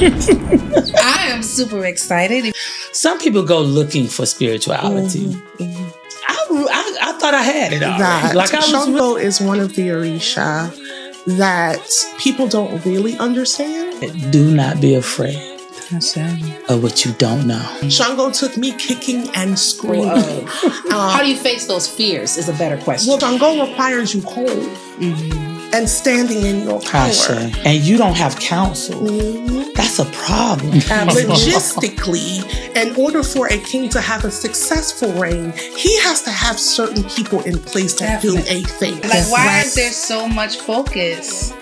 I am super excited. Some people go looking for spirituality. I thought I had it already. Sango is one of the Orisha that people don't really understand. Do not be afraid of what you don't know. Sango took me kicking and screaming. How do you face those fears is a better question. Well, Sango requires you cold and standing in your power. And you don't have counsel. That's a problem. Logistically, in order for a king to have a successful reign, he has to have certain people in place that do a thing. Like, why is there so much focus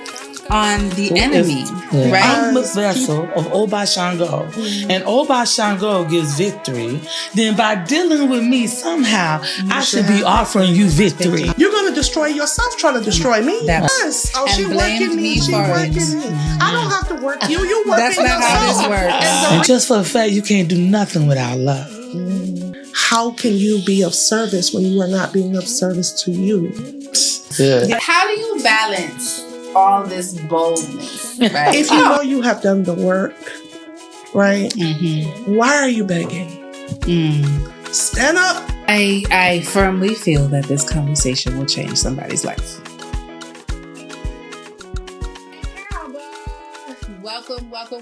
on the enemy? Right? I'm the vessel of Oba Sango, and Oba Sango gives victory. Then by dealing with me somehow, I should be offering you victory. You're going to destroy yourself trying to destroy me. Yes. Oh, she working me. She working me. I don't have to work you. You working That's not how this works. And just for the fact you can't do nothing without love. How can you be of service when you are not being of service to you? How do you balance all this boldness? Right? If you know you have done the work, right? Why are you begging? Stand up. I firmly feel that this conversation will change somebody's life.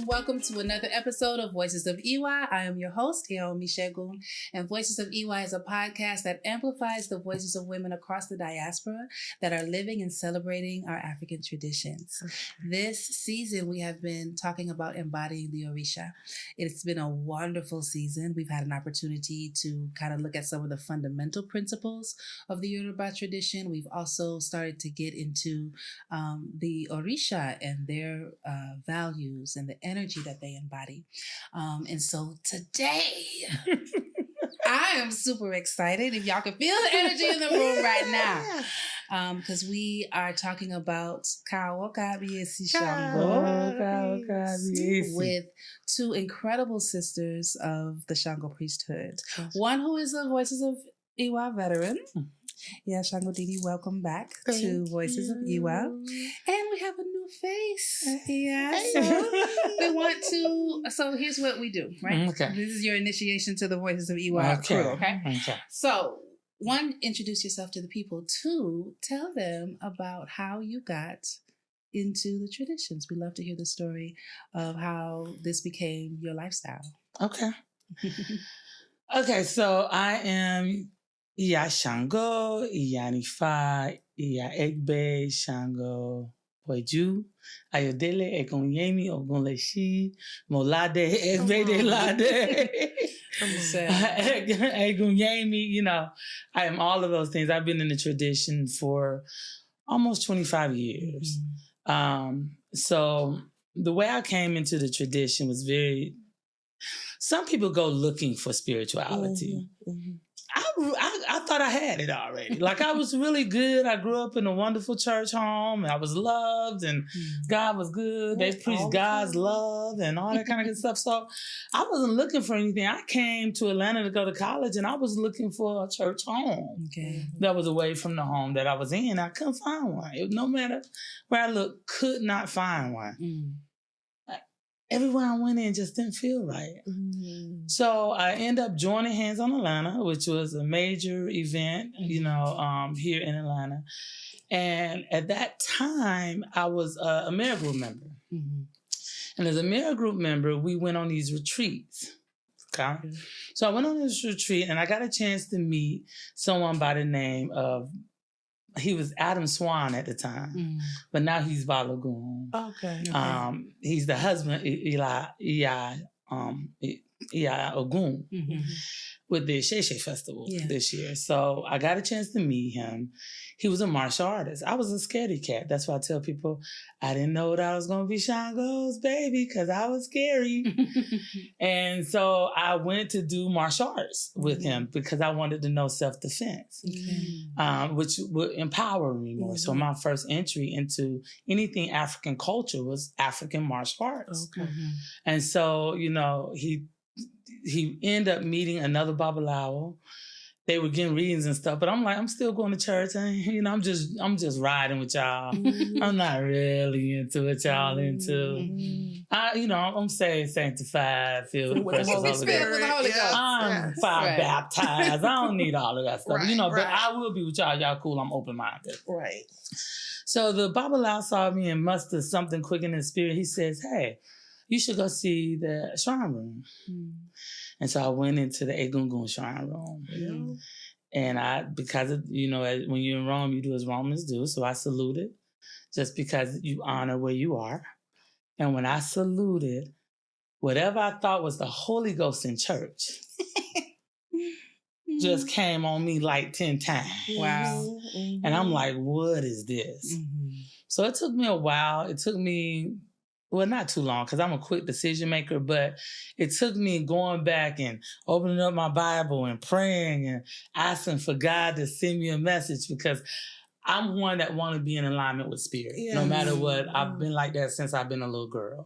Welcome to another episode of Voices of IWA. I am your host, Iya Omisegun, and Voices of IWA is a podcast that amplifies the voices of women across the diaspora that are living and celebrating our African traditions. This season, we have been talking about embodying the Orisha. It's been a wonderful season. We've had an opportunity to kind of look at some of the fundamental principles of the Yoruba tradition. We've also started to get into the Orisha and their values and the energy that they embody. And so today, I am super excited. If y'all can feel the energy in the room right now. Because we are talking about Kawo Kabiyesi Sango with two incredible sisters of the Sango priesthood. One who is a Voices of IWA veteran. Yeah, Sango Didi, welcome back to Voices of IWA. And we have a new face. Yes. We want to, so here's what we do, right? Okay. This is your initiation to the Voices of IWA crew, okay? So, one, introduce yourself to the people. Two, tell them about how you got into the traditions. We love to hear the story of how this became your lifestyle. Okay. Okay, so I am Iya Sango, Iya Nifa, Iya Egbe, Sangopeju, Ayodele, Ogunleye, Ogunleye, Molade, Egbe de Lade, Ogunleye, you know, I am all of those things. I've been in the tradition for almost 25 years. So the way I came into the tradition was some people go looking for spirituality. I thought I had it already. Like, I was really good. I grew up in a wonderful church home, and I was loved, and God was good. They preached God's love and all that kind of good stuff. So I wasn't looking for anything. I came to Atlanta to go to college, and I was looking for a church home that was away from the home that I was in. I couldn't find one. No matter where I looked, could not find one. Everywhere I went in just didn't feel right. So I ended up joining Hands on Atlanta, which was a major event, you know, here in Atlanta. And at that time, I was a Mayor Group member. And as a Mayor Group member, we went on these retreats. Okay? So I went on this retreat, and I got a chance to meet someone by the name of, he was Adam Swan at the time, but now he's Balogun. Okay. He's the husband, Iya Ogun, with the Sheshe Festival this year. So I got a chance to meet him. He was a martial artist. I was a scaredy cat. That's why I tell people I didn't know that I was going to be Sango's baby because I was scary. And so I went to do martial arts with him because I wanted to know self-defense, which would empower me more. So my first entry into anything African culture was African martial arts. And so, you know, he ended up meeting another Babalawo, they were getting readings and stuff, but I'm like, I'm still going to church, and you know, I'm just riding with y'all. I'm not really into what y'all into. I'm saved, sanctified, filled with the Holy Spirit. I'm fire baptized. I don't need all of that stuff, but I will be with y'all. Y'all cool. I'm open-minded. Right. So the Babalawo saw me and mustered something quick in the spirit. He says, hey, you should go see the shrine room. And so I went into the Egungun shrine room. And because when you're in Rome, you do as Romans do. So I saluted just because you honor where you are. And when I saluted, whatever I thought was the Holy Ghost in church just came on me like 10 times. Wow. And I'm like, what is this? So it took me a while. It took me, well, not too long, because I'm a quick decision maker, but it took me going back and opening up my Bible and praying and asking for God to send me a message, because I'm one that want to be in alignment with spirit. No matter what. I've been like that since I've been a little girl.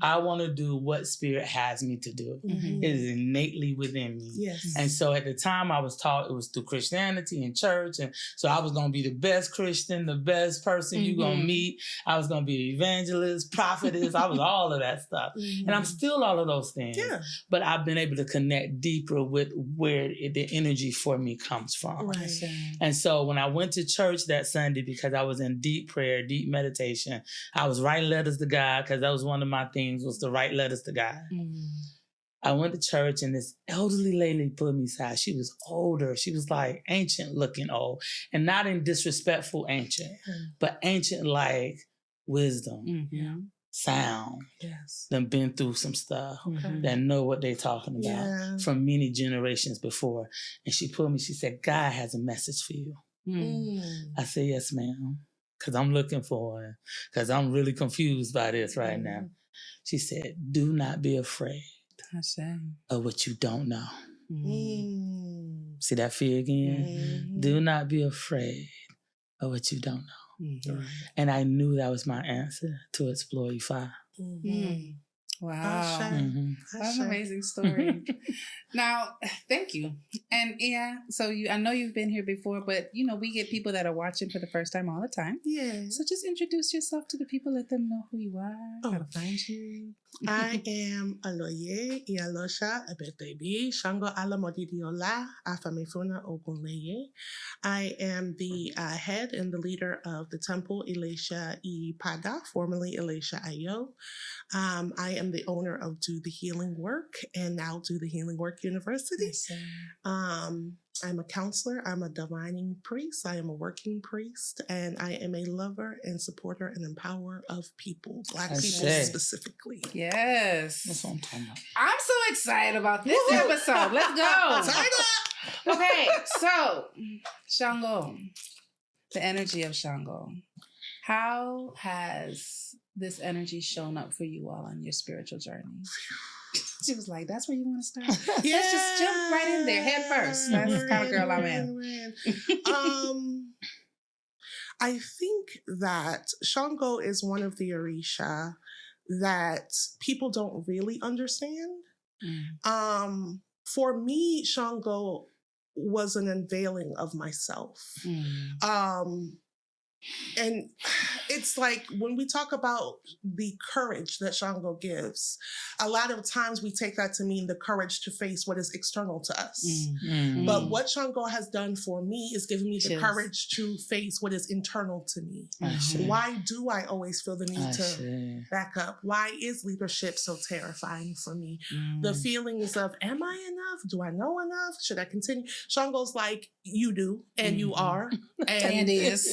I want to do what spirit has me to do. It is innately within me. Yes. And so at the time I was taught it was through Christianity and church. And so I was going to be the best Christian, the best person you're going to meet. I was going to be an evangelist, prophetess. I was all of that stuff. And I'm still all of those things. Yeah. But I've been able to connect deeper with where the energy for me comes from. Right. And so when I went to church that Sunday, because I was in deep prayer, deep meditation, I was writing letters to God, because that was one of my things, was to write letters to God. I went to church, and this elderly lady put me aside. She was older. She was like ancient looking old, and not in disrespectful ancient, but ancient like wisdom, sound. Yes. Them been through some stuff, that know what they're talking about from many generations before. And she pulled me, she said, God has a message for you. I said, yes, ma'am, because I'm looking for it, because I'm really confused by this right now. She said, do not be afraid of what you don't know. See that fear again? Do not be afraid of what you don't know. And I knew that was my answer to explore you fire. Wow. That's an amazing story. Now, thank you. And so I know you've been here before, but we get people that are watching for the first time all the time. Yeah. So just introduce yourself to the people, let them know who you are, how to find you. I am Oloye, Iyalosha, Ebetebi, SangoAlamodidiola, Afamefuna, Ogunleye. I am the head and the leader of the temple Elisha Ipada, formerly Elisha Ayo. I am the owner of Do the Healing Work and now Do the Healing Work University. I'm a counselor. I'm a divining priest. I am a working priest, and I am a lover and supporter and empower of people, Black people specifically. Yes. That's what I'm talking about. I'm so excited about this episode. Let's go. Okay, so Sango, the energy of Sango. How has this energy shown up for you all on your spiritual journey? She was like, that's where you want to start? Let's just jump right in there, head first. That's the kind of girl I'm in. I think that Sango is one of the Orisha that people don't really understand. For me, Sango was an unveiling of myself. And it's like when we talk about the courage that Sango gives, a lot of times we take that to mean the courage to face what is external to us. But what Sango has done for me is given me the courage to face what is internal to me. Why do I always feel the need to back up? Why is leadership so terrifying for me? The feelings of, am I enough? Do I know enough? Should I continue? Sango's like, you do, and you are, and is.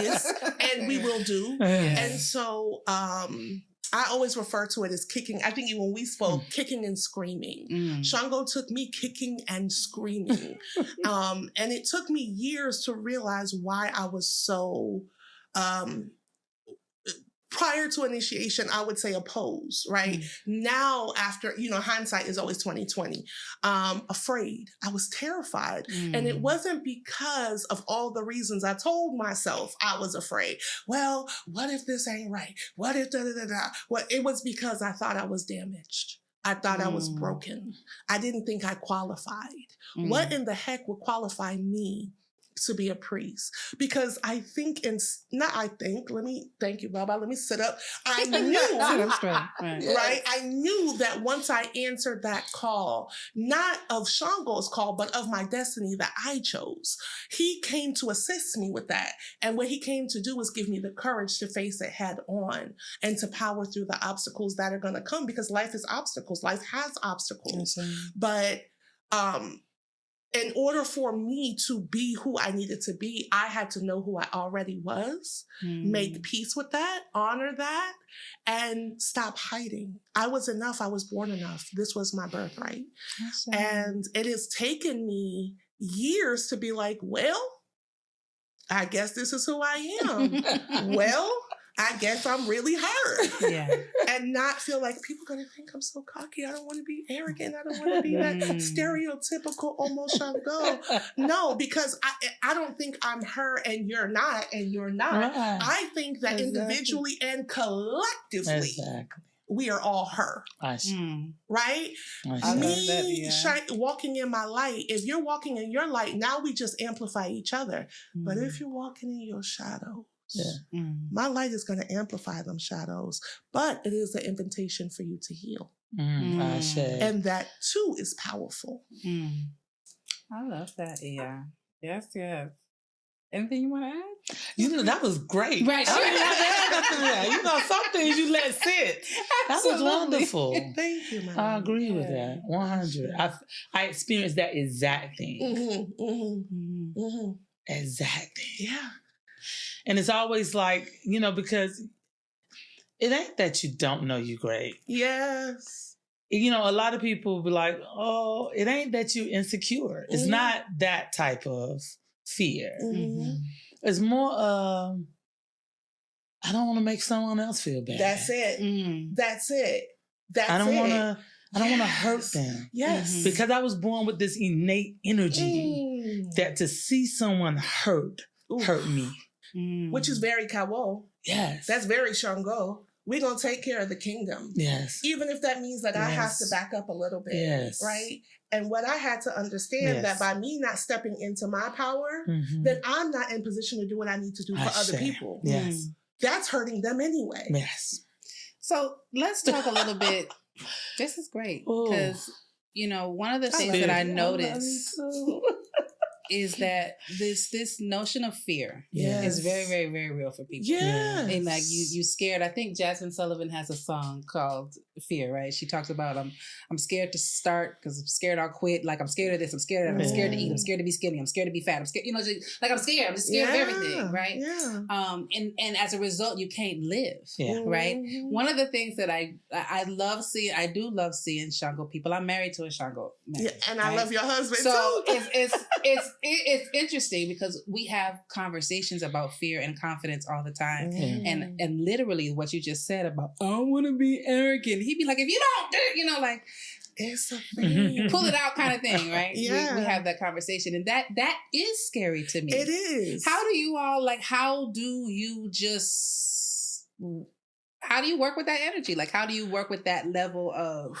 And we will do. And so I always refer to it as kicking. I think even when we spoke, kicking and screaming. Sango took me kicking and screaming. And it took me years to realize why I was so prior to initiation, I would say opposed, right? Now, after, hindsight is always 20/20. Afraid. I was terrified. And it wasn't because of all the reasons I told myself I was afraid. Well, what if this ain't right? What if da-da-da-da? Well, it was because I thought I was damaged. I thought I was broken. I didn't think I qualified. What in the heck would qualify me to be a priest? Because I think, thank you, Baba. Let me sit up. I knew, right? I knew that once I answered that call, not of Shango's call, but of my destiny that I chose, he came to assist me with that. And what he came to do was give me the courage to face it head on and to power through the obstacles that are going to come, because life is obstacles. Life has obstacles. But, in order for me to be who I needed to be, I had to know who I already was, make peace with that, honor that, and stop hiding. I was enough. I was born enough. This was my birthright. And it has taken me years to be like, well, I guess this is who I am. Well, I guess I'm really her. Yeah. And not feel like people are going to think I'm so cocky. I don't want to be arrogant. I don't want to be that stereotypical almost Sango. No, because I don't think I'm her and you're not and you're not. Right. I think that individually and collectively, we are all her. Right? Me walking in my light. If you're walking in your light, now we just amplify each other. But if you're walking in your shadow, my light is going to amplify them shadows, but it is an invitation for you to heal. And that too is powerful. I love that, Iya. Yes. Anything you want to add? You know, that was great. Right. You know, some things you let sit. That was wonderful. Thank you, I agree with that. 100. I experienced that exact thing. Exact thing. Yeah. And it's always like, you know, because it ain't that you don't know you great. Yes. You know, a lot of people will be like, oh, it ain't that you insecure. It's not that type of fear. It's more, I don't want to make someone else feel bad. That's it. That's it. I don't want to hurt them. Yes. Because I was born with this innate energy that to see someone hurt me. Which is very Kawo. Yes. That's very Sango. We're going to take care of the kingdom. Yes. Even if that means that I have to back up a little bit. Yes. Right? And what I had to understand that by me not stepping into my power, then I'm not in position to do what I need to do for other people. Yes. That's hurting them anyway. Yes. So let's talk a little bit. This is great. Because, you know, one of the things that I noticed is that this notion of fear is very, very, very real for people. Yeah. And like you scared. I think Jasmine Sullivan has a song called Fear, right? She talks about I'm scared to start because I'm scared I'll quit. Like I'm scared of this, I'm scared of that, I'm scared to eat, I'm scared to be skinny, I'm scared to be fat, I'm scared, you know, like I'm scared of everything, right? Yeah. And as a result, you can't live. Right? One of the things that I love seeing, I do love seeing Sango people. I'm married to a Sango man. Yeah, and I love your husband so too. it's interesting because we have conversations about fear and confidence all the time. And literally what you just said about, I don't want to be arrogant. He'd be like, if you don't do it, you know, like, it's a thing. Pull it out kind of thing, right? Yeah. We have that conversation. And that is scary to me. It is. How do you work with that energy? Like, how do you work with that level of...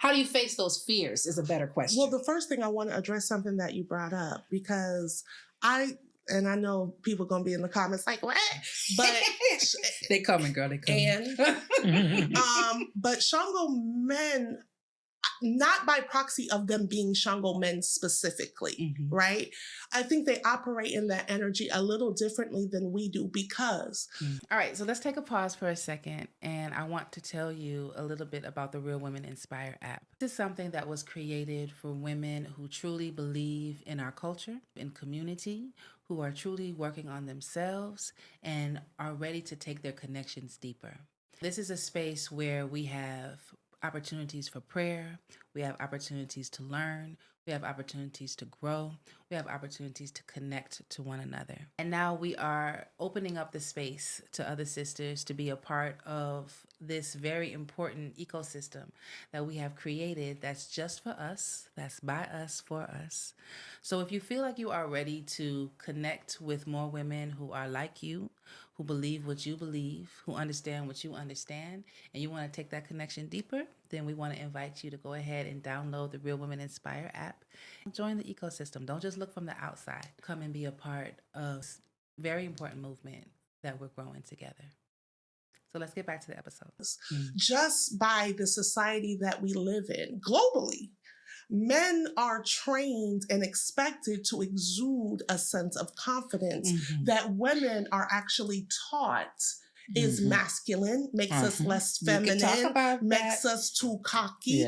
How do you face those fears is a better question. Well, the first thing I want to address something that you brought up, because I know people going to be in the comments like, what? But they coming, girl. They coming. And, but Sango men, not by proxy of them being Sango men specifically, right? I think they operate in that energy a little differently than we do because... All right, so let's take a pause for a second, and I want to tell you a little bit about the Real Women Inspire app. This is something that was created for women who truly believe in our culture, in community, who are truly working on themselves and are ready to take their connections deeper. This is a space where we have opportunities for prayer, we have opportunities to learn, we have opportunities to grow, we have opportunities to connect to one another. And now we are opening up the space to other sisters to be a part of this very important ecosystem that we have created that's just for us, that's by us, for us. So if you feel like you are ready to connect with more women who are like you, who believe what you believe, who understand what you understand, and you want to take that connection deeper, then we want to invite you to go ahead and download the Real Women Inspire app. Join the ecosystem. Don't just look from the outside. Come and be a part of a very important movement that we're growing together. So let's get back to the episode. Just by the society that we live in globally, men are trained and expected to exude a sense of confidence that women are actually taught is masculine, makes us less feminine, makes us too cocky.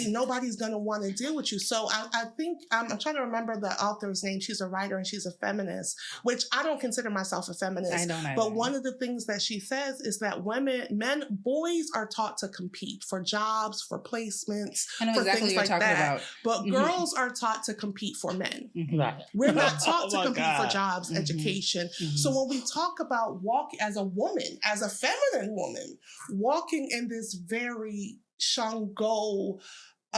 Nobody's going to want to deal with you. So I think, I'm trying to remember the author's name. She's a writer and she's a feminist, which I don't consider myself a feminist. I don't either. But one of the things that she says is that boys are taught to compete for jobs, for placements, I know for exactly things what you're like talking that. about. But girls are taught to compete for men. Right. We're not taught to compete for jobs, education. So when we talk about walking as a woman, as a feminine woman, walking in this very Sango,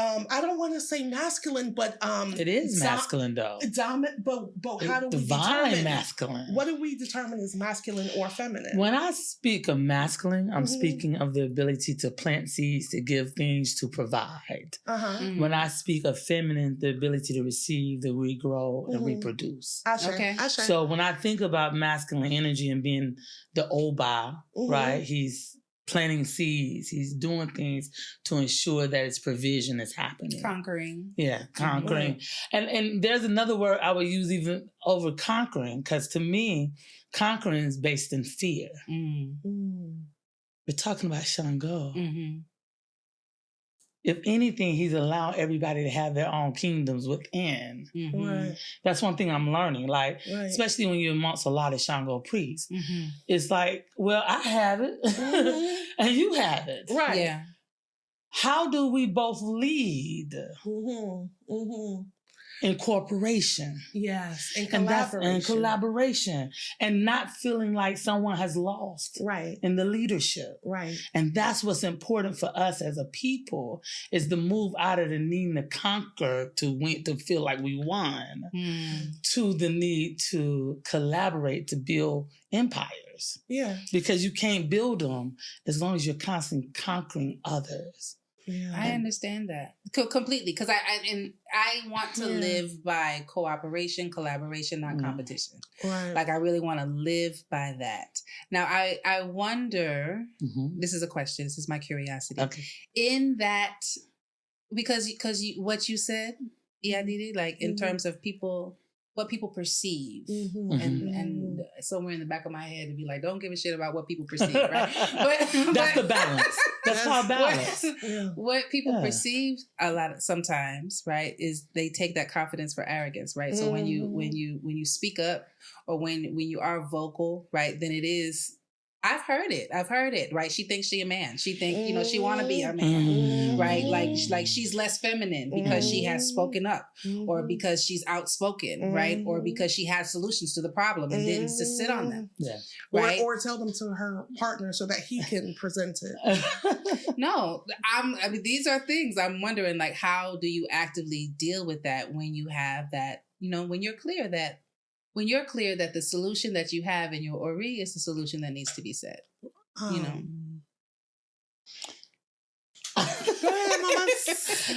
I don't want to say masculine, but it is masculine though. But how do we divine determine masculine? What do we determine as masculine or feminine? When I speak of masculine, I'm speaking of the ability to plant seeds, to give things, to provide. When I speak of feminine, the ability to receive, to regrow, and reproduce. Okay. So when I think about masculine energy and being the Oba, right? He's planting seeds. He's doing things to ensure that its provision is happening. Conquering. Yeah, conquering. And there's another word I would use even over conquering, because to me, conquering is based in fear. We're talking about Sango. If anything, he's allowed everybody to have their own kingdoms within. That's one thing I'm learning. Like, especially when you're amongst a lot of Sango priests. It's like, well, I have it and you have it. Right. Yeah. How do we both lead in cooperation? Yes. In collaboration. And not feeling like someone has lost in the leadership. Right. And that's what's important for us as a people, is to move out of the need to conquer, to feel like we won, to the need to collaborate, to build empires. Yeah. Because you can't build them as long as you're constantly conquering others. Yeah. I understand that completely, because I want to live by cooperation, collaboration, not competition. Right. Like I really want to live by that. Now I wonder. This is a question. This is my curiosity. Okay. In that, because what you said, Iya Didi, like in terms of people. What people perceive, and somewhere in the back of my head to be like, don't give a shit about what people perceive, right? That's the balance. That's called balance. What people perceive sometimes, right, is they take that confidence for arrogance, right? So when you speak up, or when you are vocal, right, then it is. I've heard it, right? She thinks she a man. She think, she want to be a man, right? Like she's less feminine because she has spoken up, or because she's outspoken, right? Or because she has solutions to the problem and didn't just sit on them. Yeah. Right? Or tell them to her partner so that he can present it. No, I mean, these are things I'm wondering, like, how do you actively deal with that when you have that, when you're clear that the solution that you have in your Ori is the solution that needs to be said. Go ahead, Mama.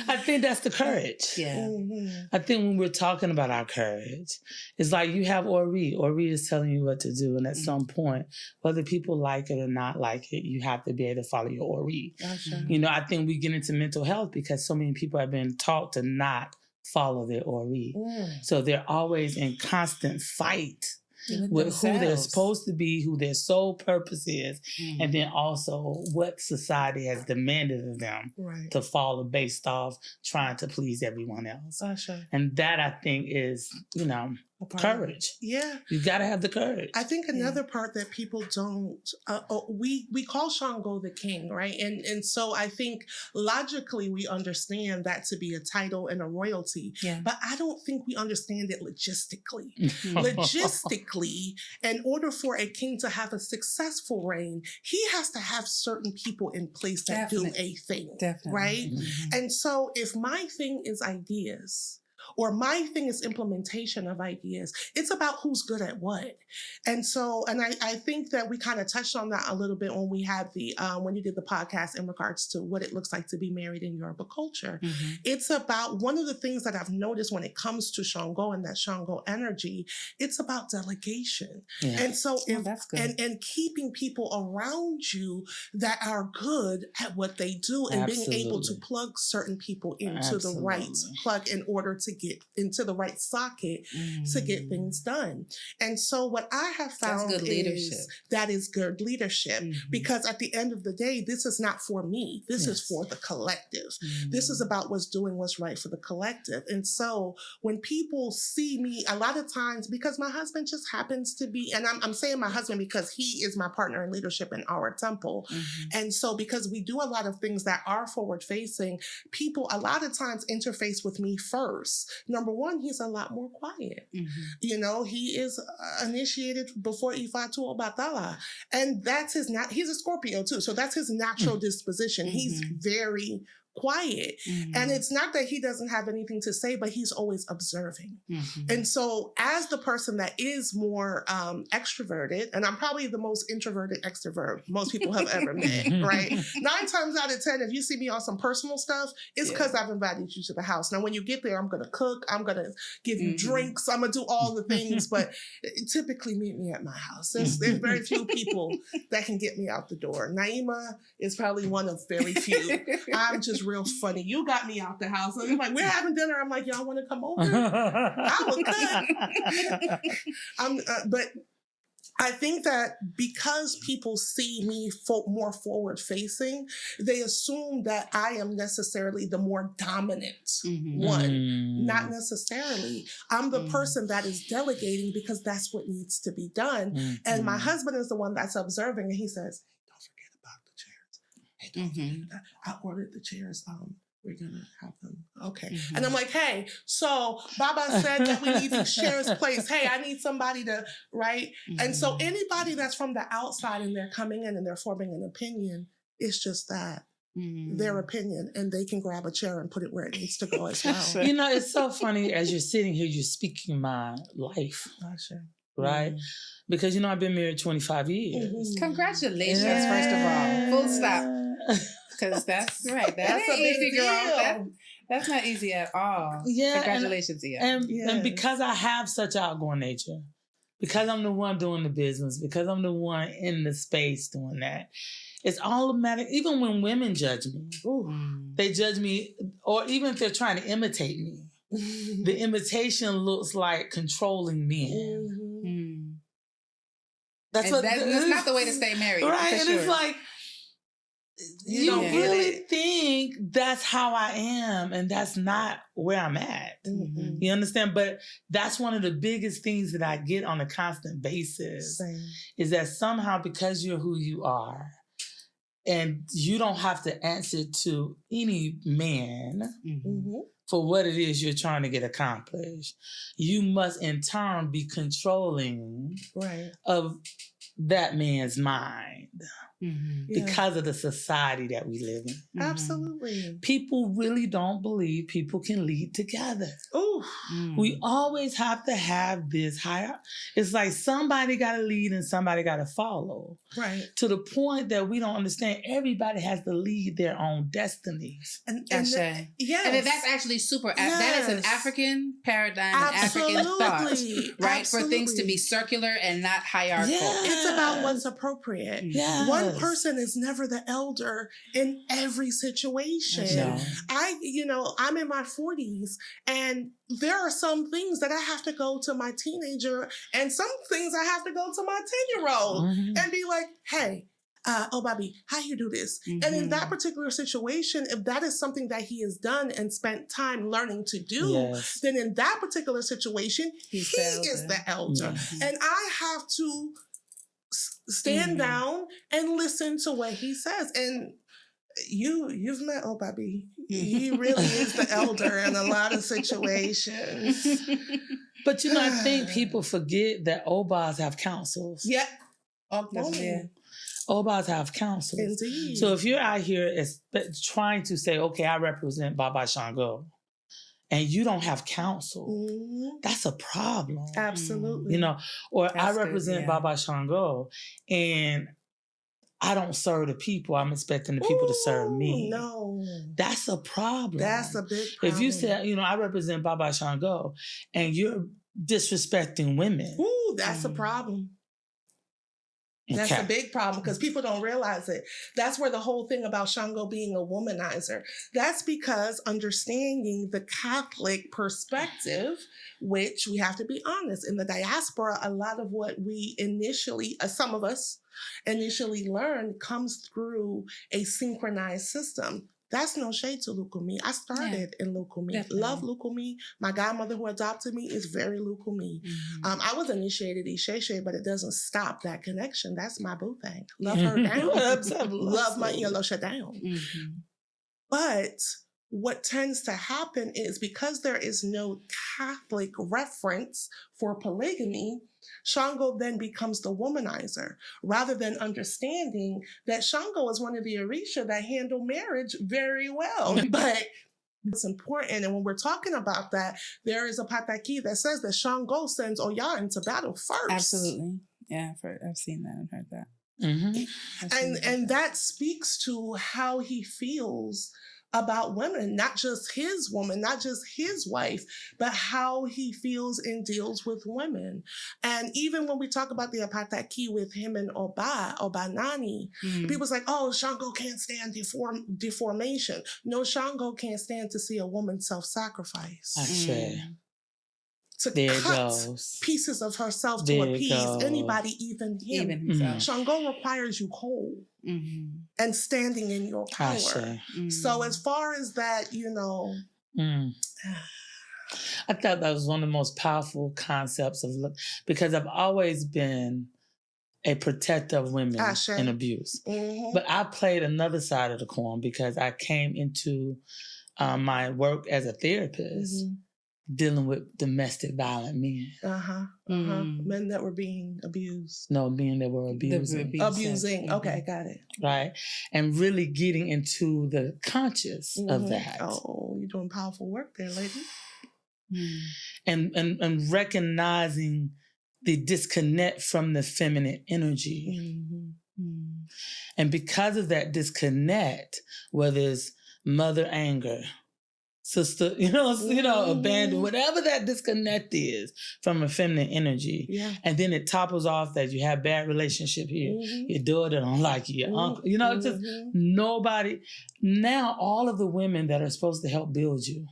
I think that's the courage. Yeah. I think when we're talking about our courage, it's like you have Ori. Ori is telling you what to do. And at some point, whether people like it or not like it, you have to be able to follow your Ori. Gotcha. I think we get into mental health because so many people have been taught to not follow their Ori. So they're always in constant fight with who they're supposed to be, who their sole purpose is, and then also what society has demanded of them to follow based off trying to please everyone else. And that, I think, is, courage. Yeah. You got to have the courage. I think another part that people don't, we call Sango the king, right? And so I think logically we understand that to be a title and a royalty, but I don't think we understand it logistically. Logistically, in order for a king to have a successful reign, he has to have certain people in place that do a thing, right? And so if my thing is ideas, or my thing is implementation of ideas. It's about who's good at what. And so, and I think that we kind of touched on that a little bit when we had when you did the podcast in regards to what it looks like to be married in Yoruba culture. Mm-hmm. It's about one of the things that I've noticed when it comes to Sango and that Sango energy, it's about delegation. Yeah. And so that's good. and keeping people around you that are good at what they do and being able to plug certain people into the right plug in order to get into the right socket to get things done. And so what I have found is that is good leadership, because at the end of the day, this is not for me. This is for the collective. This is about doing what's right for the collective. And so when people see me, a lot of times, because my husband just happens to be, and I'm saying my husband because he is my partner in leadership in our temple. And so because we do a lot of things that are forward facing, people a lot of times interface with me first. Number one, he's a lot more quiet. You know, he is initiated before Ifatu Obatala. And that's he's a Scorpio too. So that's his natural disposition. He's very quiet. And it's not that he doesn't have anything to say, but he's always observing. And so as the person that is more extroverted, and I'm probably the most introverted extrovert most people have ever met, right? 9 times out of 10, if you see me on some personal stuff, it's because I've invited you to the house. Now, when you get there, I'm going to cook, I'm going to give you drinks, I'm going to do all the things, but typically meet me at my house. There's very few people that can get me out the door. Naima is probably one of very few. I'm just real funny. You got me out the house. I'm like, we're having dinner. I'm like, y'all want to come over? I would cook. But I think that because people see me more forward facing, they assume that I am necessarily the more dominant one. Not necessarily. I'm the person that is delegating because that's what needs to be done. And my husband is the one that's observing, and he says, don't forget that. I ordered the chairs. We're going to have them. Okay. And I'm like, hey, so Baba said that we need these chairs placed. Hey, I need somebody to, right? And so anybody that's from the outside and they're coming in and they're forming an opinion, it's just that. Their opinion, and they can grab a chair and put it where it needs to go as well. You know, it's so funny as you're sitting here, you're speaking my life. Right? Because, you know, I've been married 25 years. Congratulations, first of all. Full stop. Because that's right. That's a big easy, girl. That's not easy at all. Yeah. Congratulations, Iya. And because I have such outgoing nature, because I'm the one doing the business, because I'm the one in the space doing that, it's automatic. Even when women judge me, they judge me, or even if they're trying to imitate me, the imitation looks like controlling men. That's not the way to stay married. Right. And it's like, you really think that's how I am, and that's not where I'm at. You understand? But that's one of the biggest things that I get on a constant basis is that somehow because you're who you are, and you don't have to answer to any man for what it is you're trying to get accomplished, you must in turn be controlling of that man's mind. Because of the society that we live in. Absolutely. People really don't believe people can lead together. We always have to have this higher. It's like somebody got to lead and somebody got to follow. Right. To the point that we don't understand everybody has to lead their own destinies. And that's actually super. That is an African paradigm, an African thought, right? For things to be circular and not hierarchical. It's about what's appropriate. One person is never the elder in every situation. I'm in my 40s, and there are some things that I have to go to my teenager, and some things I have to go to my 10-year-old and be like, hey, Babi, how you do this? And in that particular situation, if that is something that he has done and spent time learning to do, then in that particular situation, he is the elder. And I have to stand down and listen to what he says. And you've met Babi. He really is the elder in a lot of situations. But you know, I think people forget that Obas have councils. Obas have councils. Indeed. So if you're out here trying to say, okay, I represent Baba Sango, and you don't have counsel, that's a problem. Absolutely. You know, or That's I good, represent yeah. Baba Shango, and I don't serve the people. I'm expecting the people to serve me. No. That's a problem. That's a big problem. If you say, you know, I represent Baba Shango, and you're disrespecting women. Ooh, that's a problem. That's a big problem because people don't realize it. That's where the whole thing about Shango being a womanizer. That's because understanding the Catholic perspective, which we have to be honest, in the diaspora, a lot of what we initially, some of us initially learn comes through a synchronized system. That's no shade to Lukumi. I started in Lukumi. Definitely. Love Lukumi. My godmother who adopted me is very Lukumi. I was initiated Isheshe, but it doesn't stop that connection. That's my boo thing. Love her down. Absolutely. Love my Yelosha down. But what tends to happen is because there is no Catholic reference for polygamy, Shango then becomes the womanizer, rather than understanding that Shango is one of the Orisha that handle marriage very well. But it's important, and when we're talking about that, there is a pataki that says that Shango sends Oya into battle first. Absolutely. Yeah, I've seen that and heard that. And that speaks to how he feels about women, not just his woman, not just his wife, but how he feels and deals with women. And even when we talk about the apataki with him and Obanani, people's like, oh, Shango can't stand deformation. No, Shango can't stand to see a woman self-sacrifice. To cut pieces of herself to appease anybody, even him. Even himself. Shango requires you whole and standing in your power. So as far as that, you know. I thought that was one of the most powerful concepts of because I've always been a protector of women in abuse. But I played another side of the coin because I came into my work as a therapist dealing with domestic violent men. Men that were being abused. No, men that were abusing. Abusing. Okay, got it. Right. And really getting into the conscious of that. Oh, you're doing powerful work there, lady. And recognizing the disconnect from the feminine energy. And because of that disconnect, whether it's mother anger, sister, abandon, whatever that disconnect is from a feminine energy. And then it topples off that you have bad relationship here. Your daughter don't like you, your uncle, just nobody. Now all of the women that are supposed to help build you,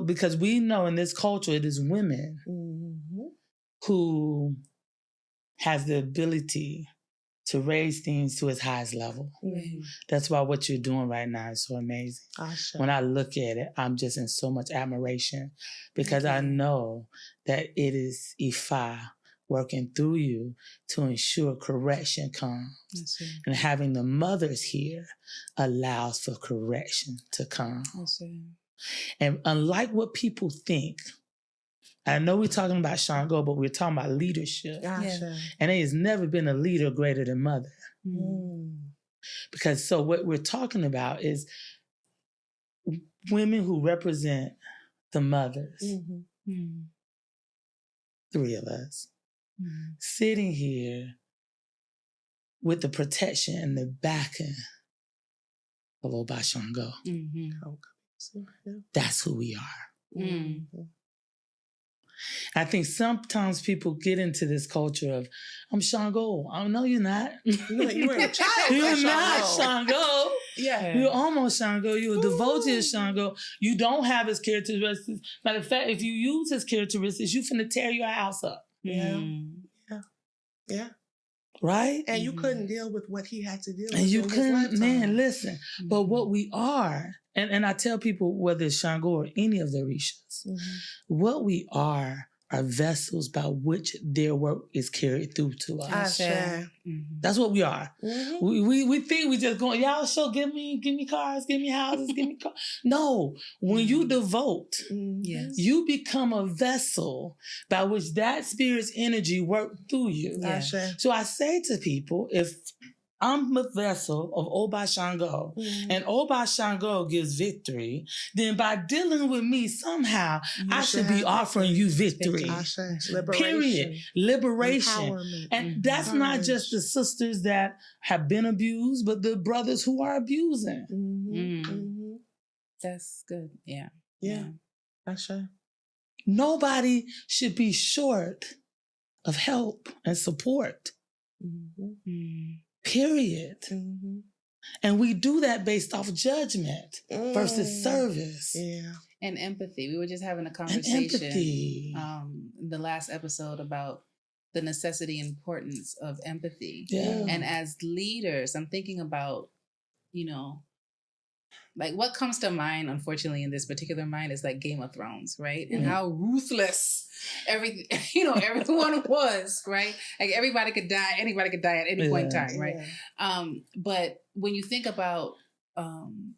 because we know in this culture it is women who has the ability to raise things to its highest level. That's why what you're doing right now is so amazing. When I look at it, I'm just in so much admiration because I know that it is Ifa working through you to ensure correction comes. And having the mothers here allows for correction to come. And unlike what people think, I know we're talking about Shango, but we're talking about leadership. And there has never been a leader greater than mother. Because so what we're talking about is women who represent the mothers. 3 of us. Sitting here with the protection and the backing of Oba Shango. That's who we are. I think sometimes people get into this culture of, I'm Sango. Oh, no, you're not. You were a child. You're not Sango. Yeah. You're almost Sango. You're devoted to Sango. You don't have his characteristics. Matter of fact, if you use his characteristics, you finna tear your house up. Yeah. Right? And you couldn't deal with what he had to deal with. And you couldn't, man, listen. But what we are, and I tell people whether it's Shango or any of the Orishas, what we are vessels by which their work is carried through to us. That's what we are. We think we just going, y'all sure give me cars, give me houses, give me cars. No, when you devote, you become a vessel by which that spirit's energy works through you. So I say to people, if I'm a vessel of Oba Shango, and Oba Shango gives victory, then by dealing with me somehow, I should be offering you victory. Period. Liberation. And that's not just the sisters that have been abused, but the brothers who are abusing. That's good. Yeah. Nobody should be short of help and support. Period. And we do that based off judgment versus service. And empathy. We were just having a conversation in the last episode about the necessity and importance of empathy. And as leaders, I'm thinking about, like what comes to mind, unfortunately, in this particular mind is like Game of Thrones, right? And how ruthless everyone was, right? Like anybody could die at any point in time, right? But when you think about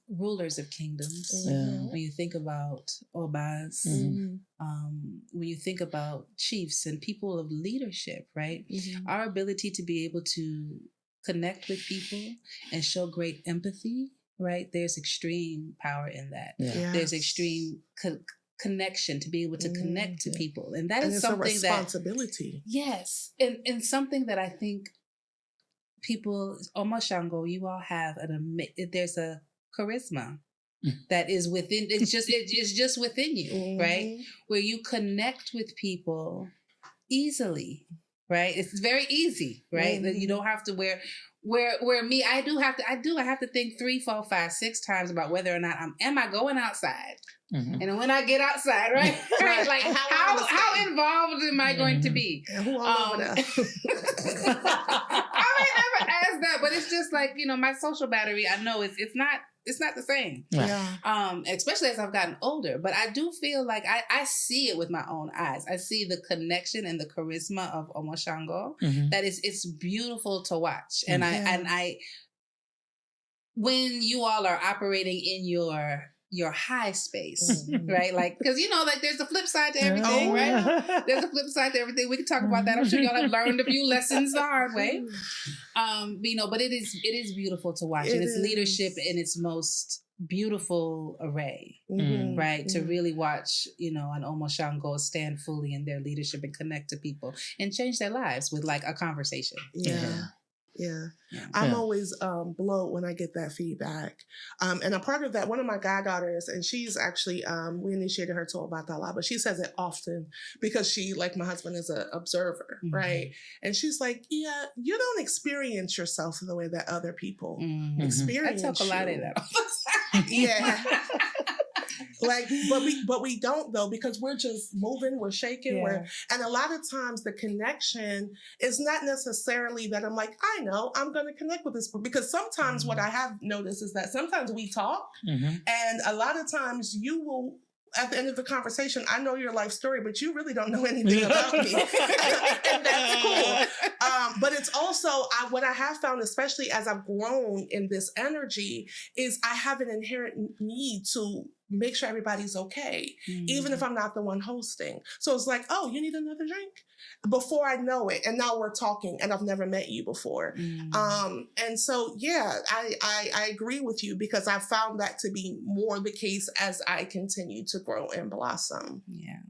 rulers of kingdoms, when you think about obas, when you think about chiefs and people of leadership, right? Our ability to be able to connect with people and show great empathy, right? There's extreme power in that. There's extreme connection to be able to connect to people. And that is something a responsibility. Yes. And something that I think people, almost Shango, you all have there's a charisma that is within, it's just within you, right? Where you connect with people easily, right? It's very easy, right? That you don't have to where me, I have to think 3, 4, 5, 6 times about whether or not am I going outside? And when I get outside, right? Like how involved am I going to be? And who all over that? I may never ask that, but it's just like, my social battery, I know it's not the same. Especially as I've gotten older. But I do feel like I see it with my own eyes. I see the connection and the charisma of Omo Shango. That it's beautiful to watch. And I when you all are operating in your high space, right? Like, because like there's a flip side to everything, right? There's a flip side to everything. We can talk about that. I'm sure y'all have learned a few lessons the hard way. But it is beautiful to watch, and it's leadership in its most beautiful array, right? To really watch, an Omo Shango stand fully in their leadership and connect to people and change their lives with like a conversation. I'm always blown when I get that feedback. And a part of that, one of my goddaughters, and she's actually, we initiated her to Obatala, but she says it often because she, like my husband, is an observer, right? And she's like, you don't experience yourself the way that other people experience you. I talk a lot of that all the time. Like, but we don't though, because we're just moving, we're shaking, and a lot of times the connection is not necessarily that I'm like, I know I'm going to connect with this, because sometimes what I have noticed is that sometimes we talk, and a lot of times you will, at the end of the conversation, I know your life story, but you really don't know anything about me. And that's cool. But it's also, what I have found, especially as I've grown in this energy, is I have an inherent need to make sure everybody's okay, even if I'm not the one hosting. So it's like, oh, you need another drink? Before I know it, and now we're talking, and I've never met you before. And so, I agree with you, because I found that to be more the case as I continue to grow and blossom. Yeah.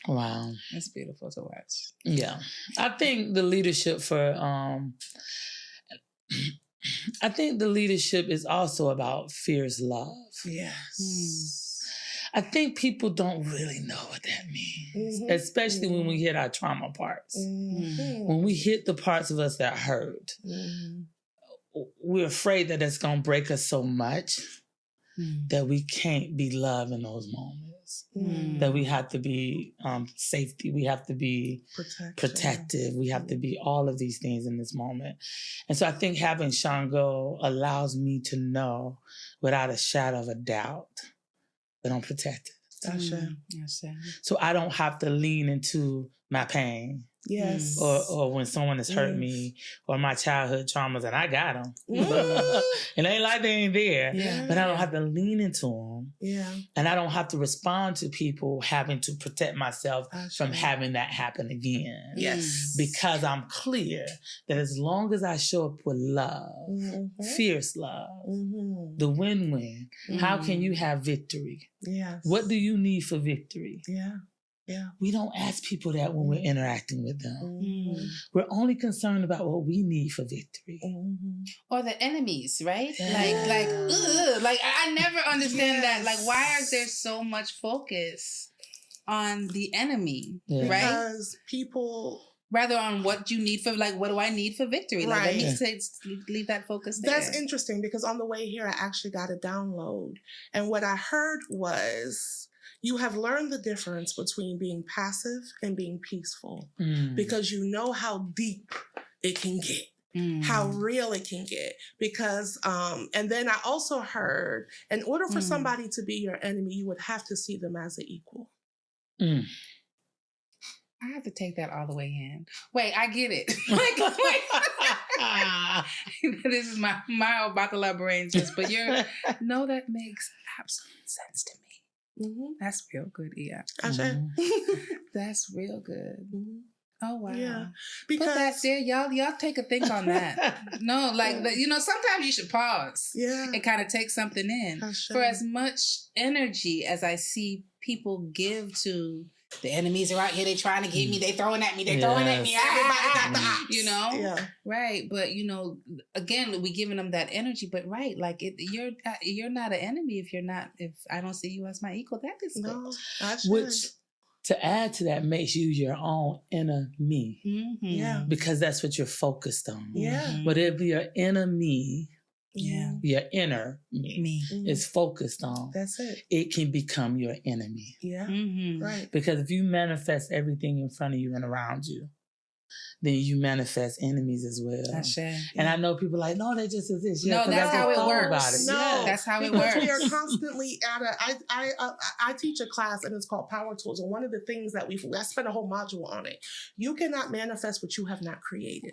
Wow. It's beautiful to watch. Yeah. I think the leadership I think the leadership is also about fierce love. Yes. I think people don't really know what that means, especially when we hit our trauma parts. When we hit the parts of us that hurt, we're afraid that it's going to break us so much that we can't be love in those moments. That we have to be safety. We have to be protective. We have to be all of these things in this moment. And so I think having Shango allows me to know without a shadow of a doubt that I'm protected. So I don't have to lean into my pain. Yes. Or when someone has hurt me, or my childhood traumas, and I got them. It ain't like they ain't there, but I don't have to lean into them. Yeah. And I don't have to respond to people having to protect myself from having that happen again. Yes. Because I'm clear that as long as I show up with love, fierce love, the win-win, how can you have victory? Yes. What do you need for victory? Yeah. Yeah. We don't ask people that when we're interacting with them. We're only concerned about what we need for victory. Or the enemies, right? Yeah. Like I never understand that. Like, why is there so much focus on the enemy, right? Because people... Rather on what you need for, like, what do I need for victory? Like, let me leave that focus there. That's interesting because on the way here, I actually got a download. And what I heard was... You have learned the difference between being passive and being peaceful because you know how deep it can get, how real it can get. Because, and then I also heard, in order for somebody to be your enemy, you would have to see them as an equal. I have to take that all the way in. Wait, I get it. This is my Bacala brain just, but that makes absolute sense to me. That's real good, Iya. That's real good. Oh wow! Yeah, because put that there, y'all take a think on that. No, like sometimes you should pause, and kind of take something in. For as much energy as I see people give to the enemies are out here, they trying to get me, they throwing at me, they throwing at me. Everybody got the ops, right? But again, we giving them that energy, but right, like you're not an enemy if I don't see you as my equal. That is no, which to add to that makes you your own enemy, because that's what you're focused on. But if your enemy, your inner me is focused on, that's it. It can become your enemy. Right. Because if you manifest everything in front of you and around you, then you manifest enemies as well. And I know people like, no, that just exist. No, that's how it works. No, that's how it works. We are constantly I teach a class and it's called Power Tools. And one of the things that I spent a whole module on it. You cannot manifest what you have not created.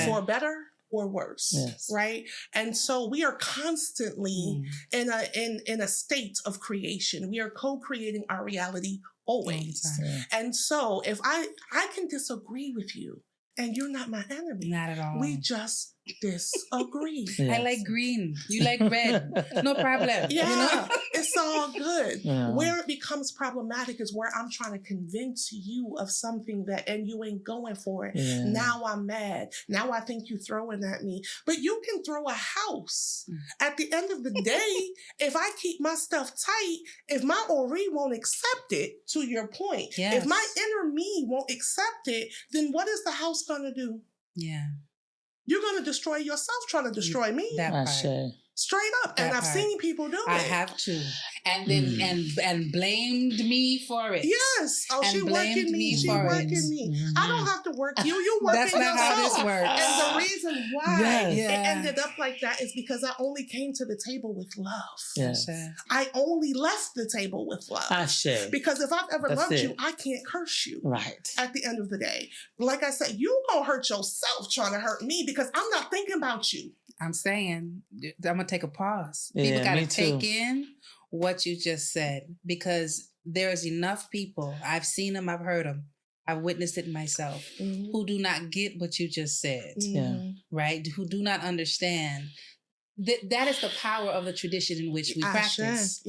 For better or worse, right? And so we are constantly in a state of creation. We are co-creating our reality always. And so if I can disagree with you and you're not my enemy. Not at all. We just disagree. I like green. You like red. No problem. It's all good. Where it becomes problematic is where I'm trying to convince you of something and you ain't going for it. Now I'm mad. Now I think you throwing at me. But you can throw a house. At the end of the day, if I keep my stuff tight, if my Ori won't accept it, to your point, if my inner me won't accept it, then what is the house going to do? You're going to destroy yourself trying to destroy me. That part. Straight up. And I've seen people do it. I have to. And then and blamed me for it. Yes. Oh, she working me. She working me. I don't have to work you. You working yourself. That's not how this works. And the reason why it ended up like that is because I only came to the table with love. I only left the table with love. Because if I've ever loved you, I can't curse you. Right. At the end of the day. Like I said, you gonna hurt yourself trying to hurt me because I'm not thinking about you. I'm saying, I'm going to take a pause. People got to take in what you just said because there's enough people, I've seen them, I've heard them, I've witnessed it myself, who do not get what you just said, right? Who do not understand. That is the power of the tradition in which we practice.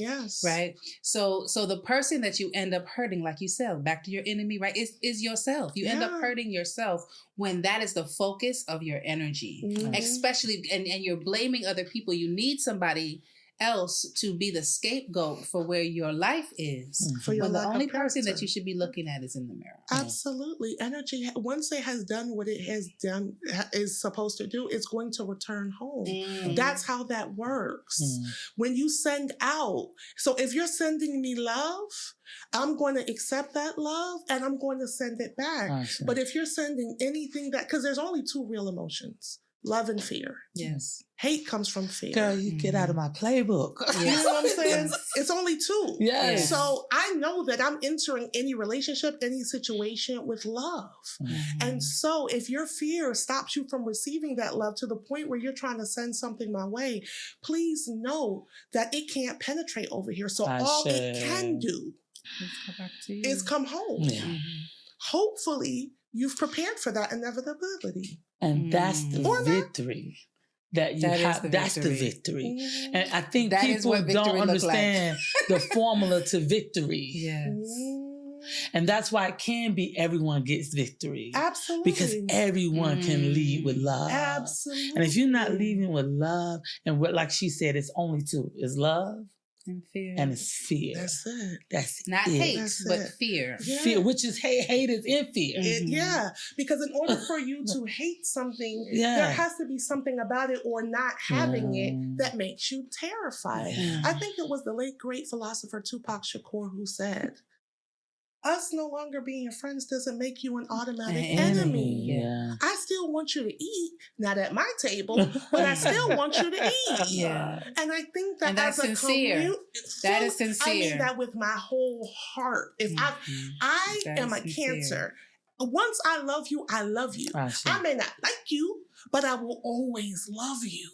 Right? So the person that you end up hurting, like you said, back to your enemy, right, is yourself. You end up hurting yourself when that is the focus of your energy. Especially, and you're blaming other people. You need somebody else to be the scapegoat for where your life is. When the only person that you should be looking at is in the mirror. Absolutely. Energy, once it has done what it has done, is supposed to do, it's going to return home. That's how that works. When you send out, so if you're sending me love, I'm going to accept that love and I'm going to send it back. But if you're sending anything because there's only two real emotions. love and fear. Yes. Hate comes from fear. Girl, you get out of my playbook. You know what I'm saying? It's only two. Yes. So I know that I'm entering any relationship, any situation with love. And so if your fear stops you from receiving that love to the point where you're trying to send something my way, please know that it can't penetrate over here. So all it can do is come home. Yeah. Hopefully, you've prepared for that inevitability. And that's the victory. That you have, that's the victory. And I think that people don't understand the formula to victory. Yes. And that's why it can be everyone gets victory. Absolutely. Because everyone can lead with love. Absolutely. And if you're not leading with love, and what, like she said, it's only two. It's love and fear. And it's fear. That's it. That's not it. hate, That's but it. fear. Yeah. Fear, which is hate. Hate is in fear. Yeah, because in order for you to hate something, there has to be something about it or not having it that makes you terrified. I think it was the late great philosopher Tupac Shakur who said, us no longer being friends doesn't make you an automatic enemy. Yeah. I still want you to eat, not at my table, but I still want you to eat. Yeah. And I think that that's as a sincere. That is sincere. I mean that with my whole heart. If I am a Cancer. Once I love you, I love you. I may not like you, but I will always love you.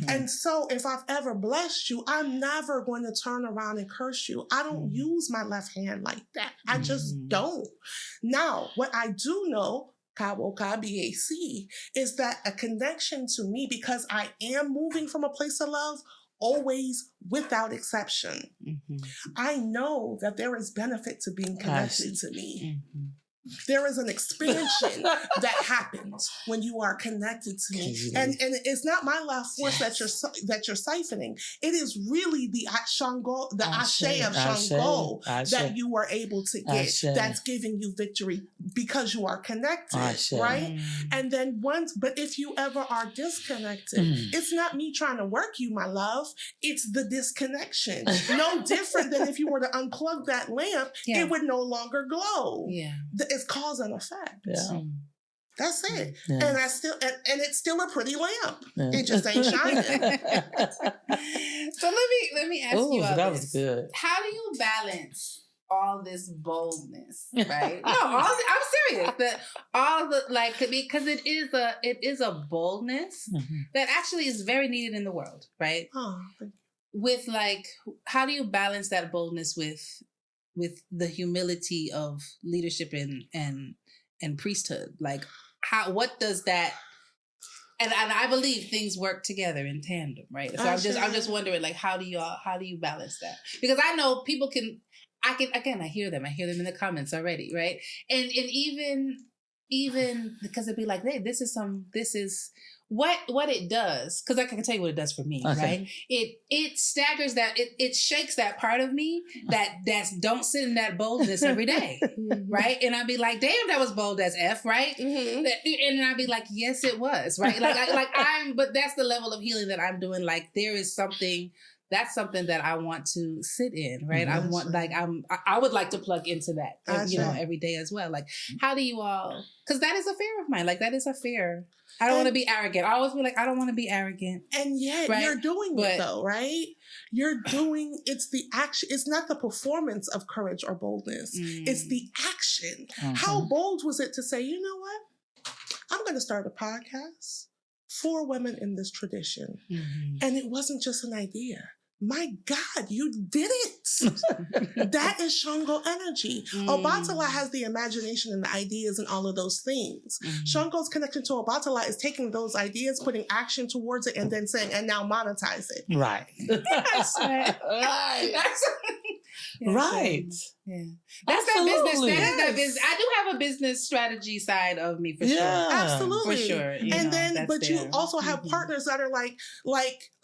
And so if I've ever blessed you, I'm never going to turn around and curse you. I don't use my left hand like that. I just don't. Now, what I do know, Kawo Kabiyesi, is that a connection to me, because I am moving from a place of love, always without exception. I know that there is benefit to being connected to me. There is an expansion that happens when you are connected to me, and it's not my life force that you're siphoning. It is really the Sango, the Ashe of Sango that you are able to get. That's giving you victory because you are connected, right? And then but if you ever are disconnected, it's not me trying to work you, my love. It's the disconnection. No different than if you were to unplug that lamp, it would no longer glow. It's cause and effect. That's it. And I still and it's still a pretty lamp. It just ain't shining. So let me ask you all that this. was good. How do you balance all this boldness, right? No, I'm serious. That all the because it is a boldness that actually is very needed in the world, right? With how do you balance that boldness with the humility of leadership and priesthood? What does that, and I believe things work together in tandem, right? So I'm just wondering, how do you balance that? Because I know people I hear them in the comments already, right? And even because it'd be like, hey, this is what it does, because I can tell you what it does for me, right? It staggers that, it shakes that part of me that's don't sit in that boldness every day, right? And I'd be like, damn, that was bold as F, right? And then I'd be like, yes, it was, right? But that's the level of healing that I'm doing. There is that's something that I want to sit in, right? I want, I would like to plug into that, every day as well. How do you all, because that is a fear of mine. That is a fear. I don't want to be arrogant. I always be I don't want to be arrogant. And yet you're doing it though, right? You're doing, it's the action. It's not the performance of courage or boldness. It's the action. How bold was it to say, you know what? I'm going to start a podcast for women in this tradition. And it wasn't just an idea. My God, you did it. That is Sango energy. Obatala has the imagination and the ideas and all of those things. Sango's connection to Obatala is taking those ideas, putting action towards it, and then saying, and now monetize it. Right. Yes. Right. Yeah. That's that business. That business. I do have a business strategy side of me for sure. Absolutely. For sure. And then, but you also have partners that are like,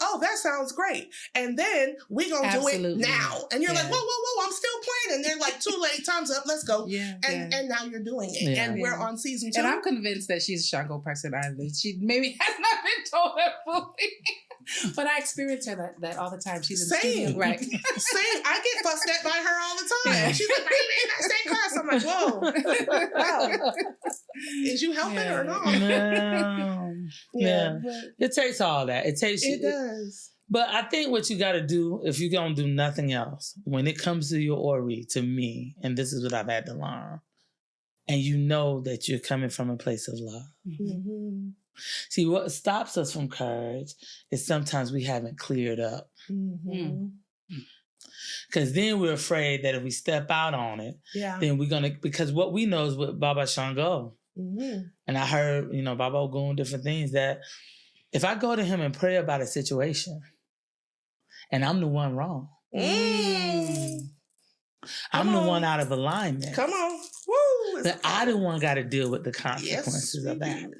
oh, that sounds great. And then we're going to do it now. And you're like, whoa, I'm still playing. And they're like, too late, time's up, let's go. And now you're doing it. And we're on season 2. And I'm convinced that she's a Sango person either. She maybe has not been told that fully. But I experience her that all the time. She's in Same. studio, right? Same. I get fussed at by her all the time. Yeah. She's like, "Why you in that same class?" I'm like, "Whoa, wow. Is you helping or not?" No. Yeah. It takes all that. It does. But I think what you got to do, if you're going to do nothing else, when it comes to your Ori, to me, and this is what I've had to learn, and you know that you're coming from a place of love. Mm-hmm. See, what stops us from courage is sometimes we haven't cleared up. Mm-hmm. Because then we're afraid that if we step out on it, then we're going to, because what we know is with Baba Sango. Mm-hmm. And I heard, Baba Ogun, different things, that if I go to him and pray about a situation, and I'm the one wrong. I'm the one out of alignment. Come on. Woo! That I the one got to deal with the consequences of that.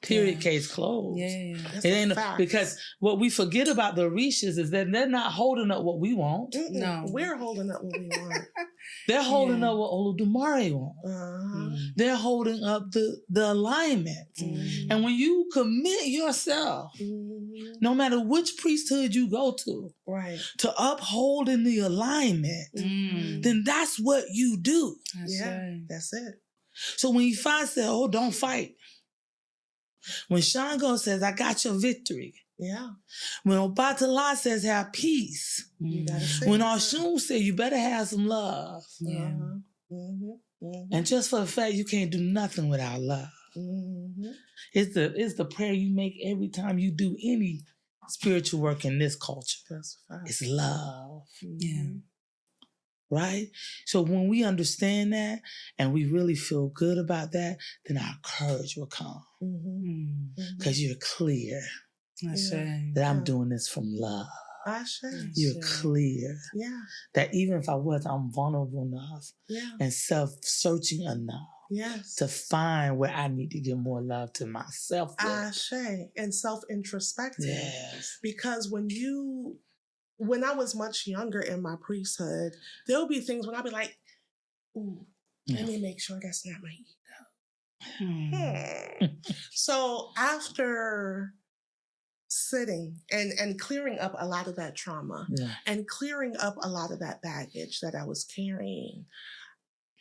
Period. Case closed. Yeah. It ain't because what we forget about the Orishas is that they're not holding up what we want. No, we're holding up what we want. They're holding up what Olodumare wants. They're holding up the alignment. And when you commit yourself, no matter which priesthood you go to, to upholding the alignment, then that's what you do. That's it. So when you find that, oh, don't fight. When Sango says, I got your victory. Yeah. When Obatala says, have peace. You gotta say when that. Oshun says, you better have some love. Yeah. Mm-hmm. Mm-hmm. And just for the fact you can't do nothing without love. Mm-hmm. It's the prayer you make every time you do any spiritual work in this culture. That's a fact. It's love. Yeah. Right? So when we understand that and we really feel good about that, then our courage will come. Because you're clear that I'm doing this from love. You're clear that even if I'm vulnerable enough and self-searching enough to find where I need to give more love to myself. And self-introspective. Yes. Because when I was much younger in my priesthood, there'll be things when I'll be like, ooh, let me make sure that's not my ego. So after sitting and clearing up a lot of that trauma and clearing up a lot of that baggage that I was carrying,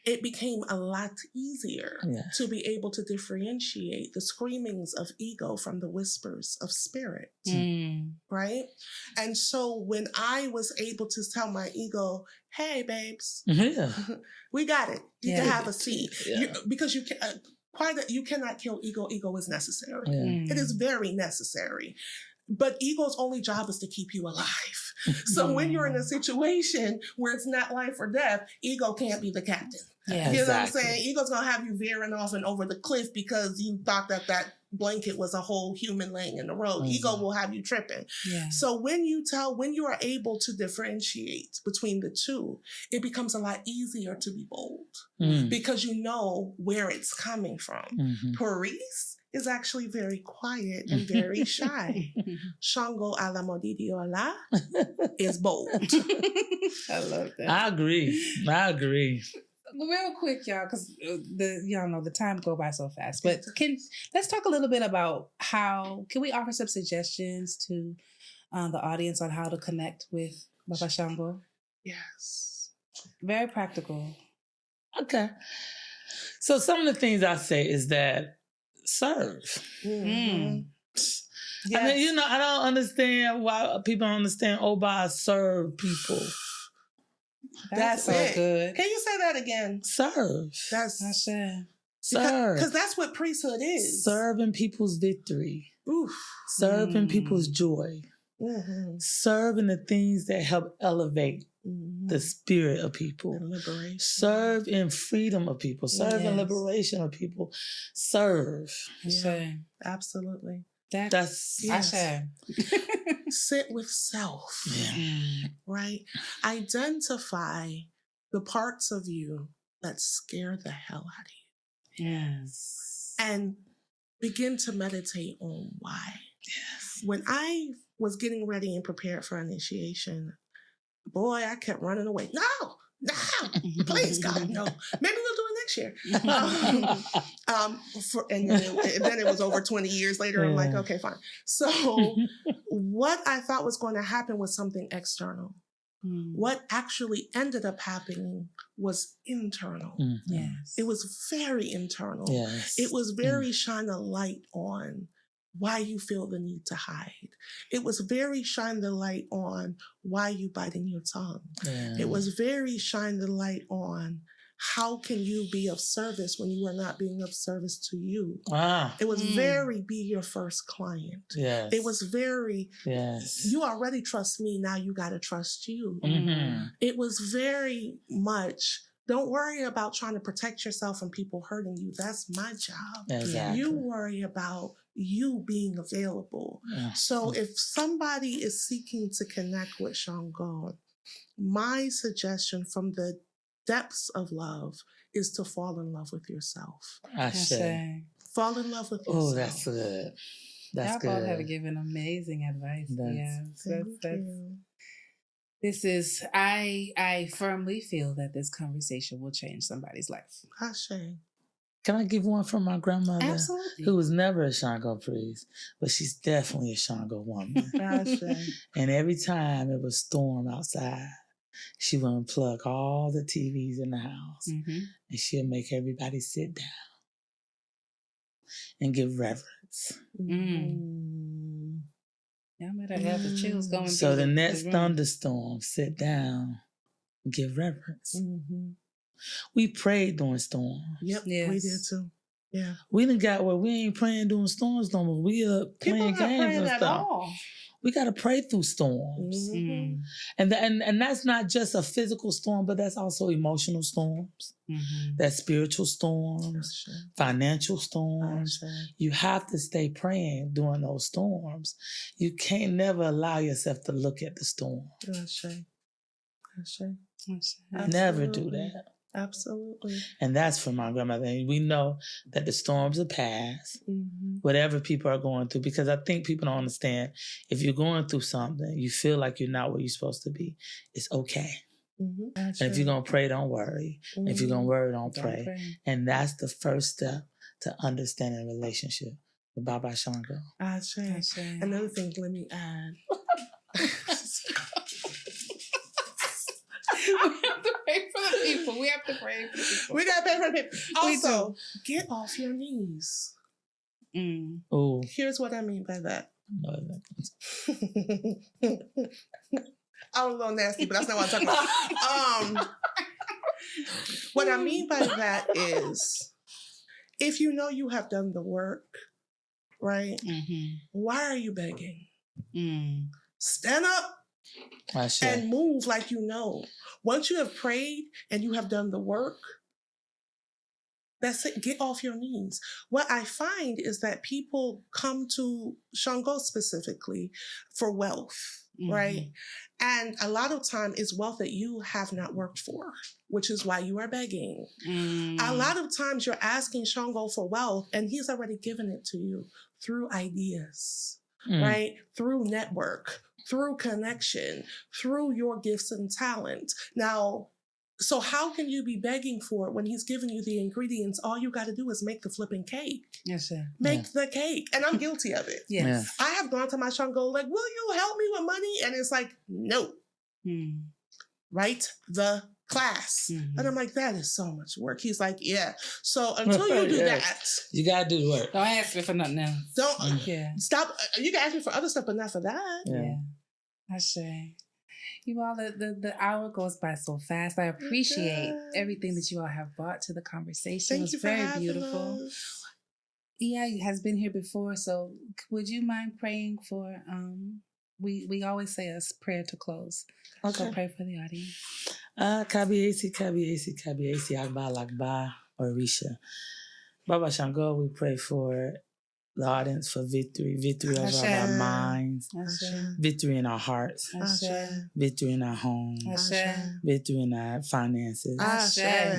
it became a lot easier to be able to differentiate the screamings of ego from the whispers of spirit, right? And so when I was able to tell my ego, hey, babes, we got it. You can have a seat. Because you can... you cannot kill ego. Ego is necessary. It is very necessary. But ego's only job is to keep you alive. So when you're in a situation where it's not life or death, ego can't be the captain. You know what I'm saying? Ego's going to have you veering off and over the cliff because you thought that blanket was a whole human laying in the road. Ego will have you tripping. So when you are able to differentiate between the two, it becomes a lot easier to be bold because you know where it's coming from. Paris is actually very quiet and very shy. SangoAlamodidiola is bold. I love that. I agree. Real quick, y'all, because y'all know the time go by so fast. But let's talk a little bit about can we offer some suggestions to the audience on how to connect with Baba Sango? Yes. Very practical. Okay. So some of the things I say is that serve. Yes. I mean, I don't understand why people don't understand Oba serve people. That's so good. Can you say that again? Serve. That's it. Serve. Because that's what priesthood is. Serving people's victory. Serving people's joy. Serving the things that help elevate the spirit of people. Serve in freedom of people. Serve in liberation of people. Serve. Absolutely. That's sit with self, right? Identify the parts of you that scare the hell out of you. And begin to meditate on why. When I was getting ready and prepared for initiation, boy, I kept running away. No, please, God, no. Maybe we'll do it next year. And then it was over 20 years later. I'm like, okay, fine. So what I thought was going to happen was something external. What actually ended up happening was internal. Yes. It was very internal. Yes. It was very shine a light on why you feel the need to hide. It was very shine the light on why you biting your tongue. It was very shine the light on how can you be of service when you are not being of service to you. It was very be your first client. Yes. It was very, you already trust me, now you got to trust you. It was very much, don't worry about trying to protect yourself from people hurting you. That's my job. Exactly. You worry about you being available. So if somebody is seeking to connect with Sango, my suggestion from the depths of love is to fall in love with yourself. Fall in love with yourself. Oh, that's good. That's Y'all both have given amazing advice. This is, I firmly feel that this conversation will change somebody's life. Can I give one from my grandmother? Absolutely. Who was never a Sango priest, but she's definitely a Sango woman. And every time it was storm outside, she would unplug all the TVs in the house and she'll make everybody sit down and give reverence. Y'all better have the chills going. So the next thunderstorm, sit down, give reverence. We prayed during storms. Yep, we did too. Yeah, we done got where we ain't praying during storms no more. We are playing games and stuff. We got to pray through storms. And that's not just a physical storm, but that's also emotional storms. That's spiritual storms, financial storms. You have to stay praying during those storms. You can't never allow yourself to look at the storm. Never do that. Absolutely. And that's from my grandmother. And we know that the storms are past, whatever people are going through, because I think people don't understand, if you're going through something, you feel like you're not where you're supposed to be, it's okay. And if you're going to pray, don't worry. If you're going to worry, don't pray. And that's the first step to understanding a relationship with Baba Sango. Another thing, let me add. We have to pray for the people. We got to pray for the people. Also, get off your knees. Oh, here's what I mean by that. I was a little nasty, but that's not what I'm talking about. What I mean by that is, if you know you have done the work, right? Why are you begging? Stand up and move like you know. Once you have prayed and you have done the work, that's it. Get off your knees. What I find is that people come to Sango specifically for wealth, right? And a lot of time it's wealth that you have not worked for, which is why you are begging. A lot of times you're asking Sango for wealth and he's already given it to you through ideas, right? Through network, through connection, through your gifts and talent. Now, so how can you be begging for it when he's giving you the ingredients? All you got to do is make the flipping cake. Make the cake. And I'm guilty of it. I have gone to my Sango like, will you help me with money? And it's like, no. Write the class. And I'm like, that is so much work. He's like, yeah. So until you do that. You got to do the work. Don't ask me for nothing else. Don't. Stop. You can ask me for other stuff, but not for that. I say. You all, the hour goes by so fast. I appreciate everything that you all have brought to the conversation. Thank you for very beautiful. Us. Iya has been here before, so would you mind praying for? We always say a prayer to close. So pray for the audience. Kabiyesi, Kabiyesi, Kabiyesi, Agba, Lagba, Orisha. Baba Sango, we pray for the audience for victory over our minds, victory in our hearts, victory in our homes, victory in our finances,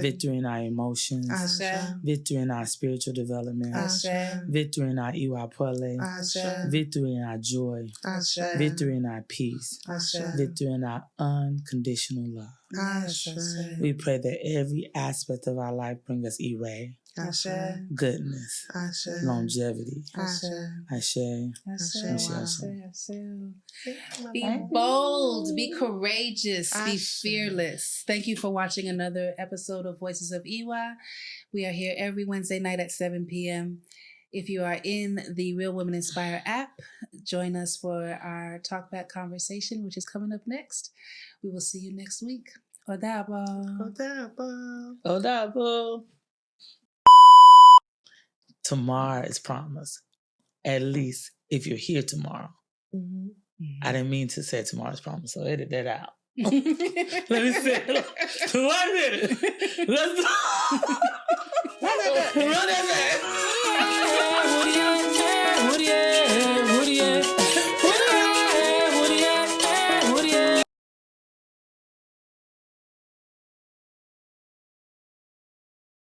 victory in our emotions, victory in our spiritual development, victory in our iwa pole, victory in our joy, victory in our peace, victory in our unconditional love. We pray that every aspect of our life bring us Iwe, goodness, longevity. Ashe. Be bold, be courageous, be fearless. Thank you for watching another episode of Voices of IWA. We are here every Wednesday night at 7 p.m. If you are in the Real Women Inspire app, join us for our talkback conversation, which is coming up next. We will see you next week. Odabo. Tomorrow is promised. At least if you're here tomorrow. I didn't mean to say tomorrow's promise, so edit that out. Let me say it. 1 minute. Let's go.